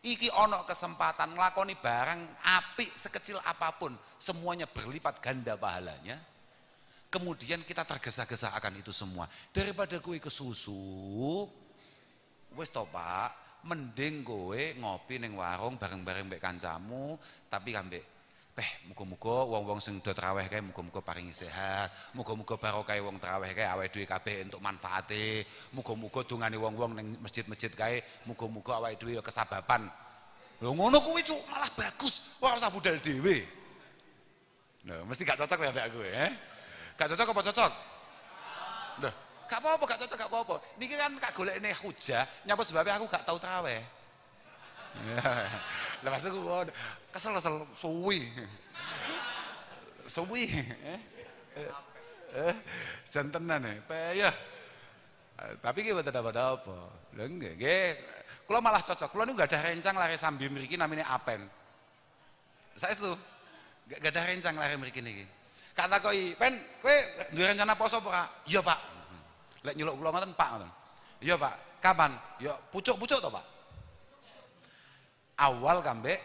Iki ono kesempatan nglakoni barang apik sekecil apapun, semuanya berlipat ganda pahalanya. Kemudian kita tergesa-gesa akan itu semua. Daripada kowe kesusu, wis to Pak, mending kowe ngopi ning warung bareng-bareng mbek kancamu, tapi ambek muga-muga wong-wong sing do traweh kae muga-muga paringi sehat, muga-muga barokah wong traweh kae awake dhewe kabeh entuk manfaate, muga-muga dongane wong-wong ning masjid-masjid kae muga-muga awake dhewe ya kesababan. Lho ngono kuwi cuk malah bagus, ora usah budal dhewe. Nah, mesti gak cocok ya mbek aku Gak cocok apa cocok? Loh, gak apa-apa, gak cocok, gak apa-apa. Niki kan gak golekne hujah, nyapa sebabnya aku gak tau traweh. Lah maksudku kesel suwi. Suwi. Jantenan payah. Tapi ki mboten apa-apa. Lha nggih, kula malah cocok. Kula niku gak ada rencang lare sambil mriki namine Apen. Saestu. Gak ada rencang lare mriki niki. Kata koi, Pen, kowe duwe rencana poso apa, Pak? Iya, Pak. Lek nyeluk kula ngoten, Pak, ngoten. Iya, Pak. Kapan? Ya pucuk-pucuk to, Pak. Awal kambe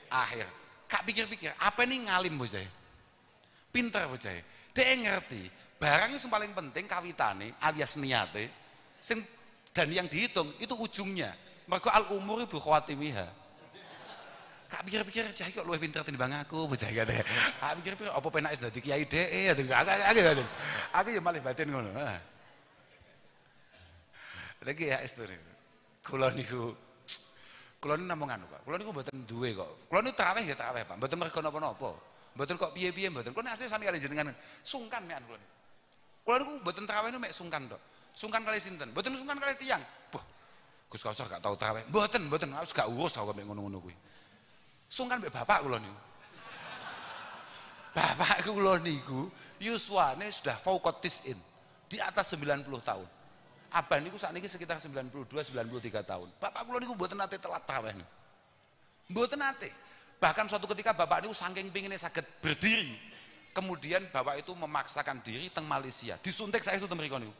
akhir. Kak pikir-pikir, apa nih ngalim bocah? Pinter bocah. Dia ngerti, barang yang paling penting kawitane alias niate, sing dan yang dihitung itu ujungnya. Mergo al umur ibu khawatimiha. Kak pikir-pikir cah kok luwih pinter tinimbang aku bocah kate. Kak pikir-pikir apa penak wis dadi kiai dhek aku ya malih batin ngono. Lagi ya istune. Kula niku namung anu Pak. Kula niku mboten duwe kok. Kula niku traweh ya traweh Pak. Mboten mergo napa-napa. Mboten kok piye-piye mboten. Kula asline sami kali jenengan sungkan mekan kula. Kula niku mboten traweh mek sungkan tok. Sungkan kali sinten? Mboten sungkan kali tiyang. Boh. Gus Kausar gak tau traweh. Mboten, aku gak urus aku mek ngono-ngono kuwi. Sungkan mbek bapak kula niku. Bapak kula niku yuswane sudah fauqat tis'in, di atas 90 tahun. Abah niku sakniki sekitar 92-93 tahun. Bapak kula niku mboten nate telat tarawih niku. Mboten nate. Bahkan suatu ketika bapak niku saking pingine saged berdiri, kemudian bapak itu memaksakan diri teng Malaysia. Disuntik saya itu mriku niku.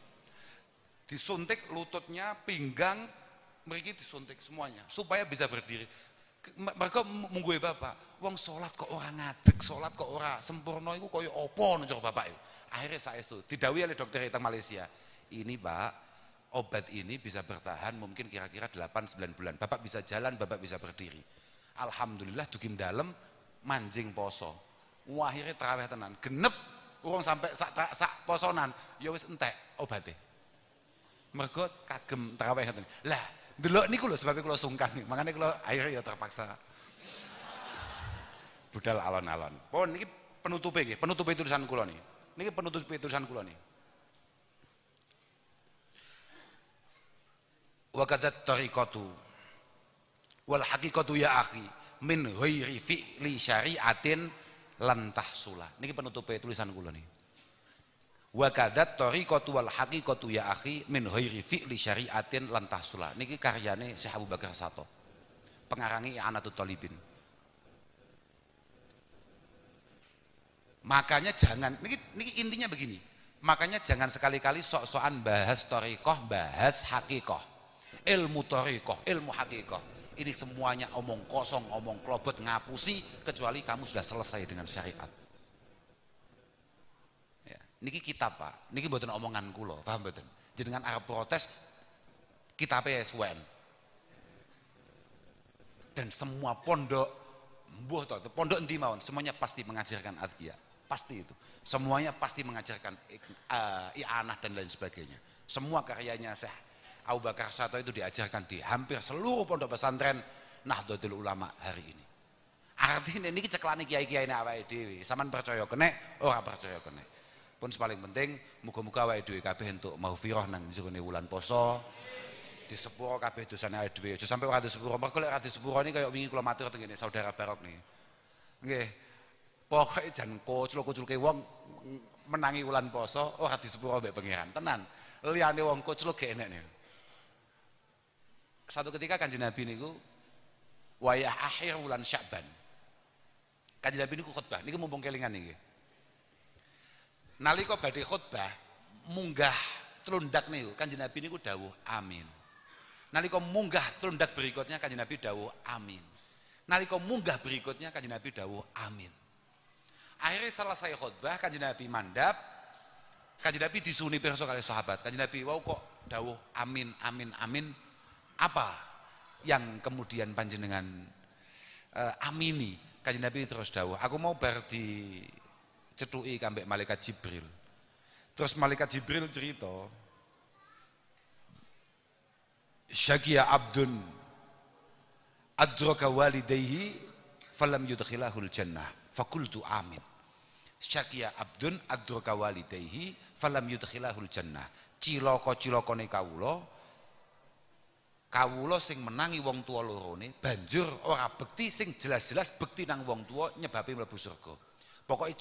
Disuntik lututnya, pinggang, mriki disuntik semuanya supaya bisa berdiri. Mereka mungguhe bapak, wong salat kok ora ngadeg, salat kok ora sempurna iku kaya apa nek bapak iku. Akhirnya saestu didhawuhi oleh dokter teng Malaysia. Ini Pak, obat ini bisa bertahan mungkin kira-kira 8-9 bulan. Bapak bisa jalan, bapak bisa berdiri. Alhamdulillah dugim dalem manjing poso. Wah, akhirnya tarawih tenan. Genep urung sampai sak posonan, ya wis entek obate. Mergo kagem tarawih ngoten. Lah, ndelok niku lho sebab kula sungkan. Makane kula akhirnya ya terpaksa budal alon-alon. Pun niki penutupe nggih, penutupe tulisan kula niki. Niki penutupe tulisan kula niki. Wa kadzat tariqatu wal haqiqatu ya akhi min ghairi fi'li syari'atin lan tahsula. Niki penutupe tulisan kula niki. Wa kadzat tariqatu wal haqiqatu ya akhi min ghairi fi'li syari'atin lan tahsula. Niki karyane Syekh Abu Bakar Sato. Pengarangi I'anatul Thalibin. Makanya jangan niki intinya begini. Makanya jangan sekali-kali sok-sokan bahas thariqah, bahas hakikah. Ilmu thariqah, ilmu hakikah. Ini semuanya omong kosong, omong klobot, ngapusi kecuali kamu sudah selesai dengan syariat. Ya, niki kitab Pak, niki mboten omongan kula, paham mboten? Jenengan arep protes kitabe suwen. Dan semua pondok mbuh to, pondok endi mawon, semuanya pasti mengajarkan azkiyah. Pasti itu. Semuanya pasti mengajarkan i'anah dan lain sebagainya. Semua karyanya Syekh Abu Bakar Sato itu diajarkan di hampir seluruh pondok pesantren Nahdlatul Ulama hari ini. Artinya ini ceklane kiai-kiai ini awake dhewe. Sampeyan percaya kene, ora percaya kene. Pun paling penting muga-muga awake dhewe kabeh entuk maghfirah nang jerone wulan poso. Disepuro kabeh dosane awake dhewe. Aja sampe ora disepuro. Mergo lek ora disepuro niki kaya wingi kula matur teng ngene saudara Barok niki. Nggih. Pokoke jan kocluk-kocluke wong menangi wulan poso ora disepuro mbek pangeran. Tenan. Liyane wong kocluk gek enek niku. Satu ketika Kanjeng Nabi niku wayah akhir bulan Sya'ban. Kanjeng Nabi niku khutbah, niku mumpung kelingan niki. Nalika badhe khutbah munggah tlundak niku Kanjeng Nabi niku dawuh amin. Nalika munggah tlundak berikutnya Kanjeng Nabi dawuh amin. Nalika munggah berikutnya Kanjeng Nabi dawuh amin. Akhirnya selesai khutbah Kanjeng Nabi mandap. Kanjeng Nabi disuni pirsa kali sahabat. Kanjeng Nabi wau kok dawuh amin amin amin. Apa yang kemudian panjenengan amini? Kanjeng Nabi terus dawuh, aku mau bar dicethuki kambek malaikat Jibril. Terus malaikat Jibril cerita, syaqiya abdun adraka walidayhi falam yudkhilahul jannah fakultu amin. Syaqiya abdun adraka walidayhi falam yudkhilahul jannah. Cilaka-cilakane kawula sing menangi wong tua lorone banjur ora bekti sing jelas-jelas bekti nang wong tua nyebabi mlebu surga. Pokoke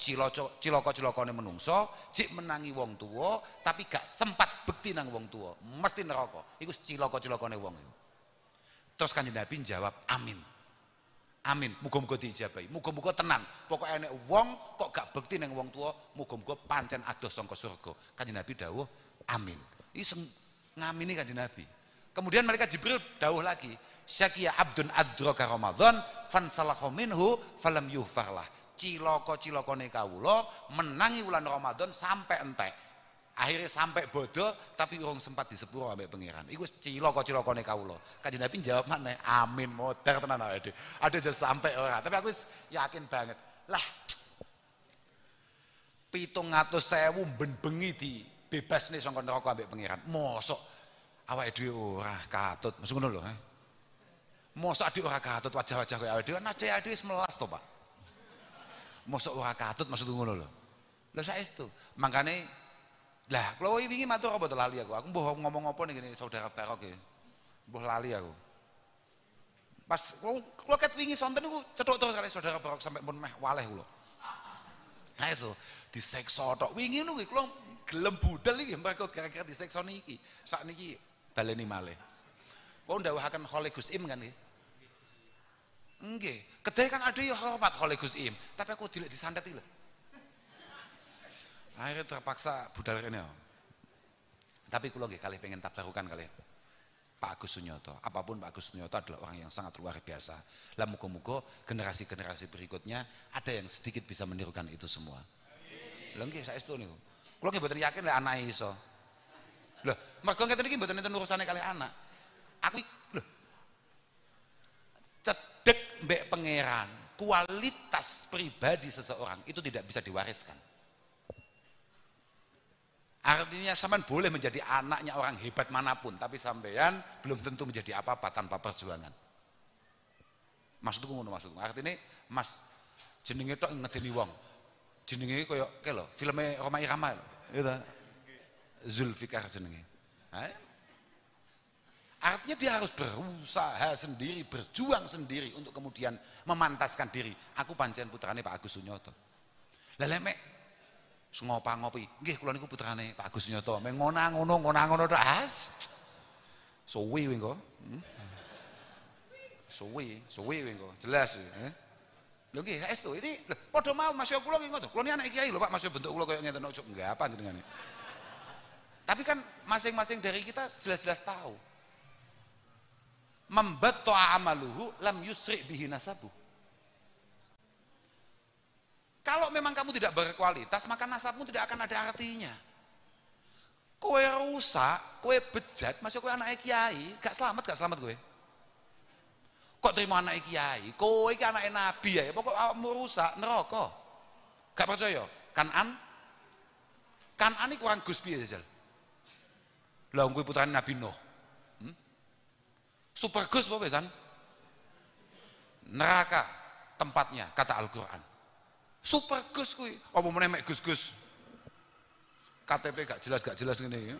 cilaka-cilakane menungso jik menangi wong tua tapi gak sempat bekti nang wong tua mesti neraka. Iku cilaka-cilakane wong iku. Terus Kanjeng Nabi jawab amin. Amin, muga-muga diijabahi. Muga-muga tenan. Pokoke enek wong kok gak bekti nang wong tua, muga-muga pancen adoh saka surga. Kanjeng Nabi dawuh amin. Iki ngamini Kanjeng Nabi. Kemudian malaikat Jibril dawuh lagi, syaqiya abdun adraka Ramadan fansalakha minhu falam yughfarlah. Cilaka-cilakane kawula menangi wulan Ramadan sampai entek. Akhirnya sampai bodoh tapi urung sempat disepuro ambek pangeran. Iku cilaka-cilakane kawula. Kanjeng Nabi jawab maneh, amin modar tenan awake. Ada aja sampai ora, tapi aku yakin banget. Lah 700.000 ben bengi di bebasne saka neraka ambek pangeran. Mosok awake dhewe ora katut, maksud ngono lho, mosok adik ora katut wajah-wajah koyo awake dhewe, nace awake dhewe melas to, Pak. Mosok ora katut maksud ngono lho. Lha saestu. Makane lah kula wingi matur apa to lali aku. Aku mbuh ngomong apa ning ngene saudara Barok iki. Mbuh lali aku. Pas kula ket wingi sonten niku cethuk terus kali saudara Barok sampai pun meh waleh kula. Ae so diseksa tok. Wingi niku kula gelem budal iki mergo gara-gara diseksa niki. Sakniki baleni malih. Kok ndawuhaken Khole Gus Im kan nggih? Nggih. Kedai kan ada ya hormat Khole Gus Im, tapi aku dilek disantet iki lho. Akhirnya terpaksa budal kene. Tapi kula nggih kalih pengen tabarukan kalih Pak Agus Sunyoto. Apapun Pak Agus Sunyoto adalah orang yang sangat luar biasa. Lah muga-muga generasi-generasi berikutnya ada yang sedikit bisa menirukan itu semua. Lha nggih saestu niku. Kula nggih mboten yakin lek anake iso. Lho, mergo ngeten iki mboten enten urusane kalih anak. Aku lho. Cedek mbek pangeran, kualitas pribadi seseorang itu tidak bisa diwariskan. Artinya sampean boleh menjadi anaknya orang hebat manapun, tapi sampean belum tentu menjadi apa-apa tanpa perjuangan. Maksudku ngono maksudku. Artinya Mas jenenge tok ngedeni wong. Jenenge koyo ke lho, filme Roma Irama. Gitu. Zulfikar jenenge. Artinya dia harus berusaha sendiri, berjuang sendiri untuk kemudian memantaskan diri. Aku pancen putrane Pak Agus Sunyoto. Lah lemek ngopi, nggih kula niku putrane Pak Agus Sunyoto. Meng ngono tok as. Suwi kowe engko. Suwi kowe engko. Jelas lho nggih saestu ini padha mau Mas yo kula nggih ngono. Kula ni anak kiai lho Pak, Mas yo bentuk kula koyo ngeten ojo enggak apa jenengane. Tapi kan masing-masing dari kita jelas-jelas tahu. Membatta amaluhu lam yusri bihi nasabu. Kalau memang kamu tidak berkualitas, maka nasabmu tidak akan ada artinya. Kowe rusak, kowe bejat, masih kowe anak kiai, gak selamat kowe. Kok terima anak kiai? Kowe iki anak nabi ya, pokok awakmu rusak neraka. Gak percaya? Kanan iki kurang Gus piye jajal. Lah kowe putrane Nabi Nuh. Super Gus apa besan? Neraka tempatnya kata Al-Qur'an. Super Gus kuwi, apa meneh mek Gus-gus. KTP gak jelas ngene ya.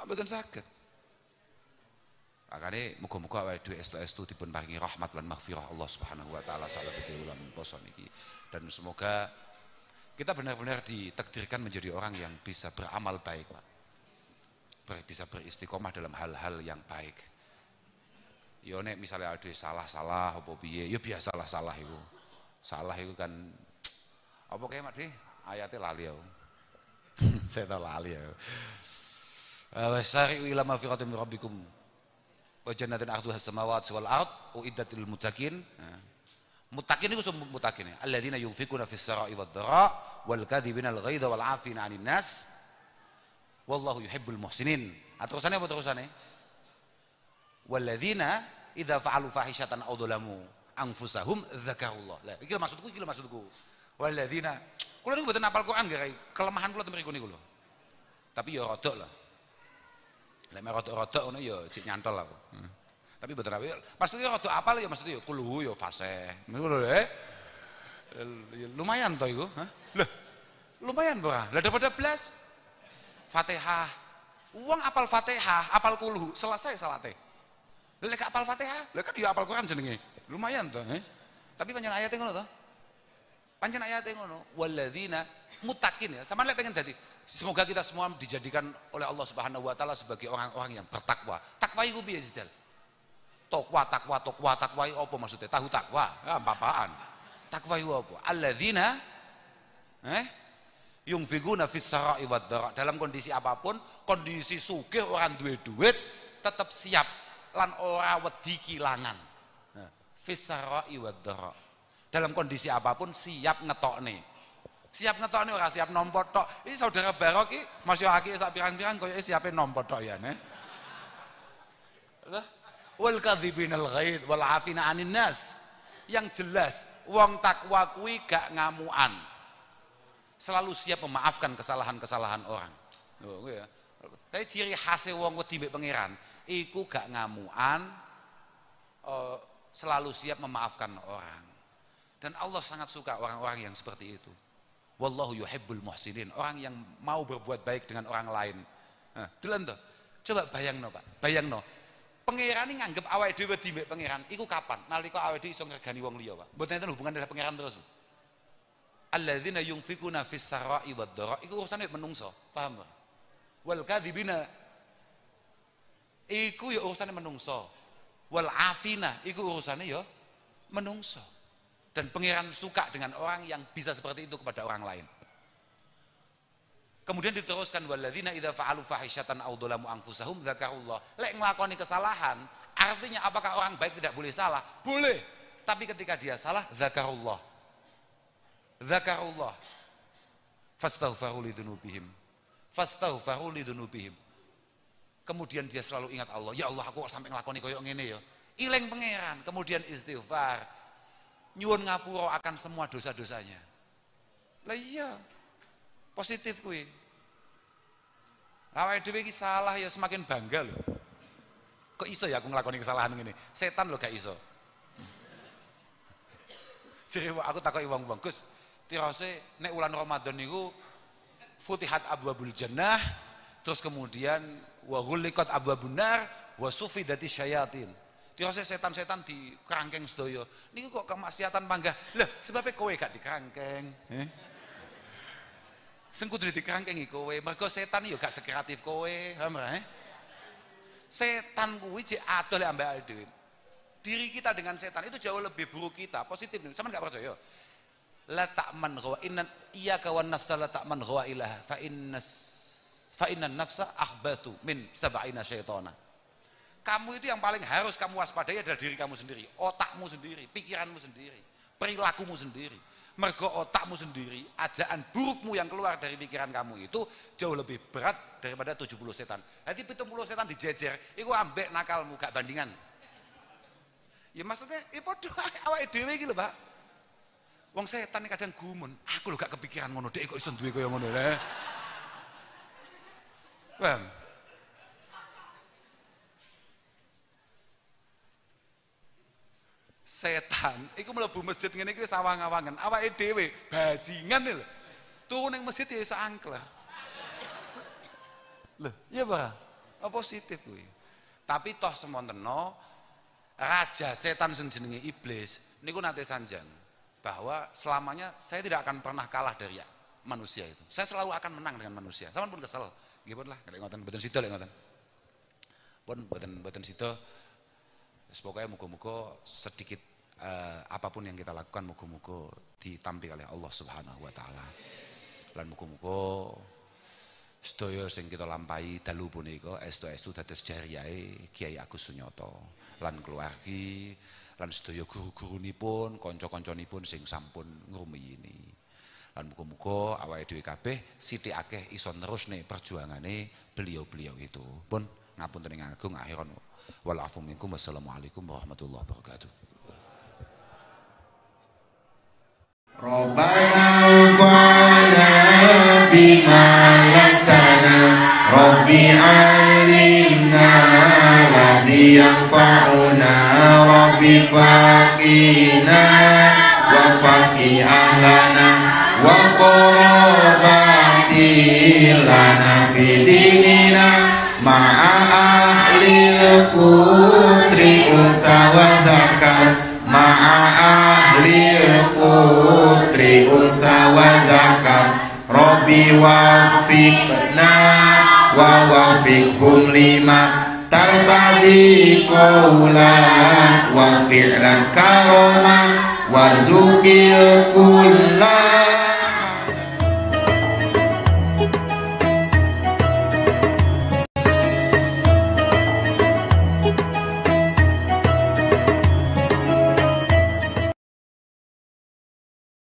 Mboten saged. Makane muga-muga awake dhewe estu-estu dipun paringi rahmat lan maghfirah Allah Subhanahu wa taala salebete ulam poso niki. Dan semoga kita benar-benar ditakdirkan menjadi orang yang bisa beramal baik, Pak. Bisa beristiqomah dalam hal-hal yang baik. Yo nek misalnya ada salah-salah apa piye, yo biasalah salah iku. Salah itu kan apa kayak mak deh ayatnya lali ya. Saya tahu lali ya. Wasari'u ila maghfiratin min rabbikum wa jannatin 'arduha as-samawati wal ard uiddat lil muttaqin. Muttaqin itu semua muttaqin. Alladzina yunfikuna fis sarai wad dara wal kadhibina al ghaidha wal 'afina 'anil nas. Wallahu yuhibbul muhsinin. Terusannya apa terusannya? Walladzina idza fa'alu fahishatan aw dzalamu anfusahum dzakarullah. Lah iki maksudku. Walladzina kula niku mboten hafal Quran guys. Kelemahan kula temriku niku lho. Tapi ya rodok lah. Lek mek rodok ngono ya cek nyantol aku. Tapi mboten hafal. Maksudnya rodok apal ya maksudnya kulhu ya fasih. Niku lho lumayan to iku, Lah lumayan ora? Lah daripada blas Fatihah. Wong apal Fatihah, apal kulhu, selesai salate. Lek gak apal Fatihah, lek kan ya apal Quran jenenge. Lumayan toh, Tapi pancen ayatnya ngono toh. Pancen ayatnya ngono. Walladzina muttaqin ya. Sama lek pengen dadi. Semoga kita semua dijadikan oleh Allah Subhanahu wa taala sebagai orang-orang yang bertakwa. Takwa iku piye jajal? Takwa apa maksudnya? Tahu takwa. Ya apa-apaan. Takwa iku apa? Alladzina yunfikuna fis sarai wad dara. Dalam kondisi apapun, kondisi sugih orang duwe duit tetap siap lan ora wedi kilangan. Fisarai wad dara. Dalam kondisi apapun siap ngetokne. Siap ngetokne ora siap nompot tok. Ini saudara Barok iki Mas Yohaki sak pirang-pirang koyo siape nompot tok ya, Wal kadzibinal ghaid wal afina 'anil nas. Yang jelas wong takwa kuwi gak ngamuan. Selalu siap memaafkan kesalahan-kesalahan orang. Oh ya. Tapi ciri khas wong wedi mbek pangeran iku gak ngamuan. Selalu siap memaafkan orang. Dan Allah sangat suka orang-orang yang seperti itu. Wallahu yuhibbul muhsinin, orang yang mau berbuat baik dengan orang lain. Nah, delan to. Coba bayangno, Pak. Bayangno. Pangeran ini nganggep awake dhewe wedi mbek pangeran, iku kapan? Nalika awake dhewe iso ngregani wong liya, Pak. Mboten enten hubungan dengan pangeran terus. alladzina yunfikuna fis sarai wad dara iku urusane menungso, paham ora? Wal kadzibina iku ya urusane menungso. Wal afina iku urusane ya menungso. Dan pangeran suka dengan orang yang bisa seperti itu kepada orang lain. Kemudian diteruskan walladzina idza fa'alu fahisyatan aw dzalamu anfusahum dzakarullah. Lek nglakoni kesalahan, artinya apakah orang baik tidak boleh salah? Boleh. Tapi ketika dia salah, dzakarullah. Dzakarullah. Fastaghfiru lidzunubihim. Fastaghfiru lidzunubihim. Kemudian dia selalu ingat Allah. Ya Allah, aku kok sampai nglakoni koyo ngene ya. Iling pangeran, kemudian istighfar. Nyuwun ngapura akan semua dosa-dosanya. Lah iya. Positif kuwi. Awake dhewe iki salah ya semakin bangga lho. Kok iso ya aku nglakoni kesalahan ngene? Setan lho gak iso. Jadi aku takoki wong-wong, Gus, tirose nek wulan Ramadan niku futihat abwabul jannah, terus kemudian wa ghulliqat abwabun nar wa sufidati syayatin. Tirose setan-setan di kerangkeng sedaya. Niku kok kemaksiatan panggah. Lah sebabnya kowe gak dikerangkeng, sing kudu dikerangkengi kowe, mergo setan yo gak sekreatif kowe, paham ora? Setan kuwi jek adoh lek ambek dhewe. Diri kita dengan setan itu jauh lebih buruk kita, positif nih. Sampeyan gak percaya? La ta'man ghawa inna iyyaka wan nafsa la ta'man ghawa ilaha fa innan nafsa akhbatu min 70 syaitana. Kamu itu yang paling harus kamu waspadai adalah diri kamu sendiri, otakmu sendiri, pikiranmu sendiri, perilakumu sendiri. Mergo otakmu sendiri, ajaan burukmu yang keluar dari pikiran kamu itu jauh lebih berat daripada 70 setan. Nanti 70 setan dijejer, itu ambek nakalmu gak bandingan. Ya maksudnya, podo awake dhewe iki lho, Pak. Wong setan ini kadang gumun, aku lho gak kepikiran ngono, dek kok iso duwe kaya ngono lho. Paham? Setan iku mlebu masjid ngene iki wis awang-awangan, awake dhewe bajingan lho. Turu ning masjid ya iso angkleh. Lho, iya Pak. Positif kuwi. Tapi toh semonteno raja setan sing jenenge iblis niku nate sanjang bahwa selamanya saya tidak akan pernah kalah dari manusia itu. Saya selalu akan menang dengan manusia. Sampeyan pun kesel. Nggih pun lah, lek ngoten mboten sida lek ngoten. Pun mboten sida. Pokoknya muga-muga sedikit apapun yang kita lakukan muga-muga ditampi oleh Allah Subhanahu wa taala. Lan muga-muga sedaya sing kita lampahi dalu punika estu-estu dados jariyahe Kiai Agus Sunyoto lan keluargi lan sedaya guru-gurunipun, kanca-kancanipun sing sampun ngrumiyini. Lan muga-muga awake dhewe kabeh sithik akeh iso nerusne perjuangane beliau-beliau itu. Pun ngapunten ing agung akhiran. Wal afu minkum. Wassalamualaikum warahmatullahi wabarakatuh. Rabbana fa'na bima latana Rabbi alimna ladhi yanfa'una Rabbi faqina wa faqi ahlana wa qarabati lana fi dinina ma'a ahlil putri unsa wa zakat ma'a ahlil putri unsa wa zakat Rabbi wafiqna wa wafiqhum lima tartadi qawlan wa fi'lan karoma wa zukil kullan